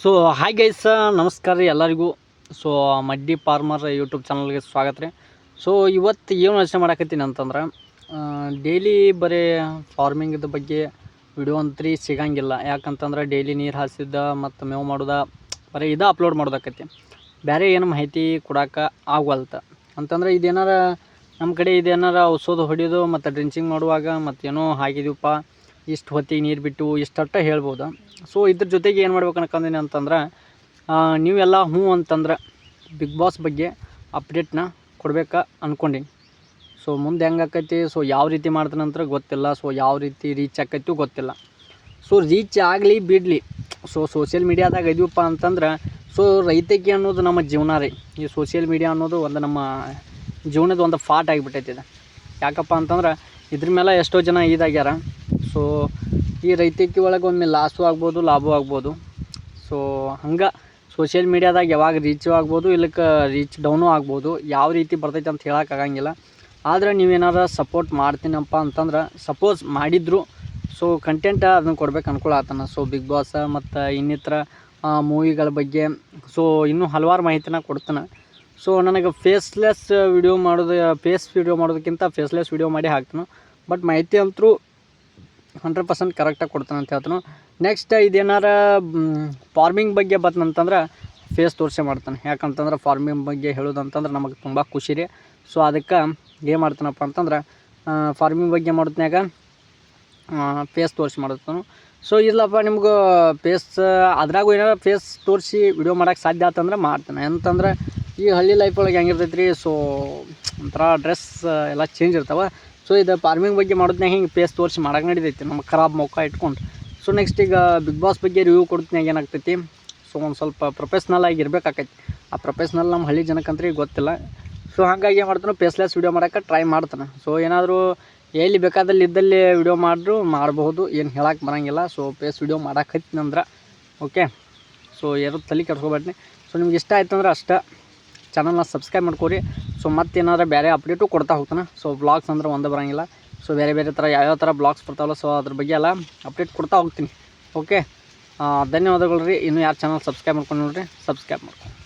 So hi guys, ನಮಸ್ಕಾರ ರೀ ಎಲ್ಲರಿಗೂ. ಸೊ ಮಡ್ಡಿ ಫಾರ್ಮರ್ ಯೂಟ್ಯೂಬ್ ಚಾನಲ್ಗೆ ಸ್ವಾಗತ ರೀ. ಸೊ ಇವತ್ತು ಏನು ಯೋಚನೆ ಮಾಡಕತ್ತೀನಿ ಅಂತಂದ್ರೆ, ಡೈಲಿ ಬರೀ ಫಾರ್ಮಿಂಗ್ದ ಬಗ್ಗೆ ವಿಡಿಯೋ ಅಂತ್ರಿ ಸಿಗಂಗಿಲ್ಲ. ಯಾಕಂತಂದ್ರೆ ಡೈಲಿ ನೀರು ಹಾಸಿದ್ದ ಮತ್ತು ಮೇವು ಮಾಡೋದ ಬರೀ ಇದು ಅಪ್ಲೋಡ್ ಮಾಡೋದಕ್ಕೈತಿ. ಬೇರೆ ಏನು ಮಾಹಿತಿ ಕೊಡೋಕೆ ಆಗವಲ್ತ ಅಂತಂದ್ರೆ, ಇದೇನಾರ ನಮ್ಮ ಕಡೆ ಇದೇನಾರ ಔಷಧ ಹೊಡಿಯೋದು ಮತ್ತು ಡ್ರಿಂಚಿಂಗ್ ಮಾಡುವಾಗ ಮತ್ತೇನೋ ಹಾಕಿದೀವಪ್ಪ, ಇಷ್ಟು ಹೊತ್ತಿಗೆ ನೀರು ಬಿಟ್ಟು ಇಷ್ಟಟ್ಟ ಹೇಳ್ಬೋದು. ಸೊ ಇದ್ರ ಜೊತೆಗೆ ಏನು ಮಾಡ್ಬೇಕು ಅನ್ಕೊಂಡೀನಿ ಅಂತಂದ್ರೆ, ನೀವೆಲ್ಲ ಹ್ಞೂ ಅಂತಂದ್ರೆ ಬಿಗ್ ಬಾಸ್ ಬಗ್ಗೆ ಅಪ್ಡೇಟ್ನ ಕೊಡ್ಬೇಕು ಅಂದ್ಕೊಂಡೀನಿ. ಸೊ ಮುಂದೆ ಹೆಂಗೆ ಆಕೈತಿ, ಸೊ ಯಾವ ರೀತಿ ಮಾಡ್ತಾನೆ ಅಂತ ಗೊತ್ತಿಲ್ಲ. ಸೊ ಯಾವ ರೀತಿ ರೀಚ್ ಆಕೈತಿ ಗೊತ್ತಿಲ್ಲ. ಸೊ ರೀಚ್ ಆಗಲಿ ಬಿಡಲಿ, ಸೊ ಸೋಷಿಯಲ್ ಮೀಡಿಯಾದಾಗ ಇದೀವಪ್ಪ ಅಂತಂದ್ರೆ, ಸೊ ರೈತಕಿ ಅನ್ನೋದು ನಮ್ಮ ಜೀವನ ರೀ. ಈ ಸೋಷಿಯಲ್ ಮೀಡಿಯಾ ಅನ್ನೋದು ಒಂದು ನಮ್ಮ ಜೀವನದ ಒಂದು ಪಾರ್ಟ್ ಆಗಿಬಿಟ್ಟೈತಿದೆ. ಯಾಕಪ್ಪ ಅಂತಂದ್ರೆ ಇದ್ರ ಮೇಲೆ ಎಷ್ಟೋ ಜನ ಇದಾಗ್ಯಾರ. ಸೊ ಈ ರೈತಕಿ ಒಳಗೆ ಒಮ್ಮೆ ಲಾಸು ಆಗ್ಬೋದು, ಲಾಭವೂ ಆಗ್ಬೋದು. ಸೊ ಹಂಗೆ ಸೋಷಿಯಲ್ ಮೀಡಿಯಾದಾಗ ಯಾವಾಗ ರೀಚು ಆಗ್ಬೋದು, ಇಲ್ಲಕ್ಕೆ ರೀಚ್ ಡೌನು ಆಗ್ಬೋದು. ಯಾವ ರೀತಿ ಬರ್ತೈತೆ ಅಂತ ಹೇಳೋಕ್ಕಾಗಂಗಿಲ್ಲ. ಆದರೆ ನೀವೇನಾರು ಸಪೋರ್ಟ್ ಮಾಡ್ತೀನಪ್ಪ ಅಂತಂದ್ರೆ, ಸಪೋಸ್ ಮಾಡಿದ್ರು ಸೊ ಕಂಟೆಂಟ್ ಅದನ್ನು ಕೊಡ್ಬೇಕು ಅನ್ಕೊಳತ್ತಾನ. ಸೊ ಬಿಗ್ ಬಾಸ್ ಮತ್ತು ಇನ್ನಿತರ ಮೂವಿಗಳ ಬಗ್ಗೆ ಸೊ ಇನ್ನೂ ಹಲವಾರು ಮಾಹಿತಿನ ಕೊಡ್ತಾನೆ. ಸೊ ನನಗೆ ಫೇಸ್ಲೆಸ್ ವಿಡಿಯೋ ಮಾಡೋದಕ್ಕಿಂತ ಫೇಸ್ಲೆಸ್ ವಿಡಿಯೋ ಮಾಡಿ ಹಾಕ್ತಾನೆ. ಬಟ್ ಮಾಹಿತಿ ಅಂತೂ 100% ಕರೆಕ್ಟಾಗಿ ಕೊಡ್ತಾನೆ ಅಂತ ಹೇಳ್ತಾನೆ. ನೆಕ್ಸ್ಟ್ ಇದೇನಾರ ಫಾರ್ಮಿಂಗ್ ಬಗ್ಗೆ ಬಂತಂತಂದ್ರೆ ಫೇಸ್ ತೋರಿಸೇ ಮಾಡ್ತಾನೆ. ಯಾಕಂತಂದ್ರೆ ಫಾರ್ಮಿಂಗ್ ಬಗ್ಗೆ ಹೇಳೋದಂತಂದ್ರೆ ನಮಗೆ ತುಂಬ ಖುಷಿ ರೀ. ಸೊ ಅದಕ್ಕೆ ಏನು ಮಾಡ್ತಾನಪ್ಪ ಅಂತಂದ್ರೆ, ಫಾರ್ಮಿಂಗ್ ಬಗ್ಗೆ ಮಾಡೋದ್ನಾಗ ಫೇಸ್ ತೋರಿಸಿ ಮಾಡ್ತಾನೆ. ಸೊ ಇಲ್ಲಪ್ಪ ನಿಮ್ಗೆ ಫೇಸ್ ಅದ್ರಾಗೂ ಏನಾರ ಫೇಸ್ ತೋರಿಸಿ ವಿಡಿಯೋ ಮಾಡೋಕ್ಕೆ ಸಾಧ್ಯ ಆತಂದ್ರೆ ಮಾಡ್ತಾನೆ. ಅಂತಂದ್ರೆ ಈ ಹಳ್ಳಿ ಲೈಫ್ ಒಳಗೆ ಹೆಂಗಿರ್ತೈತೆ ರೀ, ಸೊ ಒಂಥರ ಡ್ರೆಸ್ ಎಲ್ಲ ಚೇಂಜ್ ಇರ್ತಾವೆ. ಸೊ ಇದು ಫಾರ್ಮಿಂಗ್ ಬಗ್ಗೆ ಮಾಡೋದ್ನಾಗ ಹಿಂಗೆ ಫೇಸ್ ತೋರಿಸಿ ಮಾಡೋಕೆ ನಡಿತೈತಿ, ನಮ್ಗೆ ಖರಾಬ್ ಮುಖ ಇಟ್ಕೊಂಡು. ಸೊ ನೆಕ್ಸ್ಟ್ ಈಗ ಬಿಗ್ ಬಾಸ್ ಬಗ್ಗೆ ರಿವ್ಯೂ ಕೊಡ್ತಿನಾಗ ಏನಾಗ್ತೈತಿ, ಸೊ ಒಂದು ಸ್ವಲ್ಪ ಪ್ರೊಫೆಷ್ನಲ್ ಆಗಿ ಇರಬೇಕಾಕೈತಿ. ಆ ಪ್ರೊಫೆಷ್ನಲ್ ನಮ್ಮ ಹಳ್ಳಿ ಜನಕ್ಕಂತೂ ಗೊತ್ತಿಲ್ಲ. ಸೊ ಹಾಗಾಗಿ ಏನು ಮಾಡ್ತಾನೆ, ಫೇಸ್ಲೆಸ್ ವಿಡಿಯೋ ಮಾಡೋಕ್ಕೆ ಟ್ರೈ ಮಾಡ್ತಾನೆ. ಸೊ ಏನಾದರೂ ಎಲ್ಲಿ ಬೇಕಾದಲ್ಲಿ ಇದ್ದಲ್ಲಿ ವಿಡಿಯೋ ಮಾಡಬಹುದು, ಏನು ಹೇಳಕ್ಕೆ ಬರೋಂಗಿಲ್ಲ. ಸೊ ಫೇಸ್ ವಿಡಿಯೋ ಮಾಡಕ್ಕೆ ಓಕೆ. ಸೊ ಯಾರು ತಲೆ ಕೆಡ್ಸ್ಕೊಬೇಡ್ರಿ. ಸೊ ನಿಮ್ಗೆ ಇಷ್ಟ ಆಯ್ತು ಅಂದ್ರೆ ಅಷ್ಟೇ ಚಾನಲ್ನ ಸಬ್ಸ್ಕ್ರೈಬ್ ಮಾಡ್ಕೊರಿ. ಸೊ ಮತ್ತೇನಾದ್ರೂ ಬೇರೆ ಅಪ್ಡೇಟು ಕೊಡ್ತಾ ಹೋಗ್ತಾನೆ. ಸೊ ಬ್ಲಾಗ್ಸ್ ಅಂದ್ರೆ ಒಂದೇ ಬರೋಂಗಿಲ್ಲ. ಸೊ ಬೇರೆ ಬೇರೆ ಥರ ಯಾವ್ಯಾವ ಥರ ಬ್ಲಾಗ್ಸ್ ಬರ್ತಾವಲ್ಲ, ಸೊ ಅದ್ರ ಬಗ್ಗೆ ಎಲ್ಲ ಅಪ್ಡೇಟ್ ಕೊಡ್ತಾ ಹೋಗ್ತೀನಿ. ಓಕೆ, ಧನ್ಯವಾದಗಳು ರೀ. ಇನ್ನೂ ಯಾರು ಚಾನಲ್ ಸಬ್ಸ್ಕ್ರೈಬ್ ಮಾಡ್ಕೊಂಡು ನೋಡಿರಿ, ಸಬ್ಸ್ಕ್ರೈಬ್ ಮಾಡ್ಕೊಂಡು.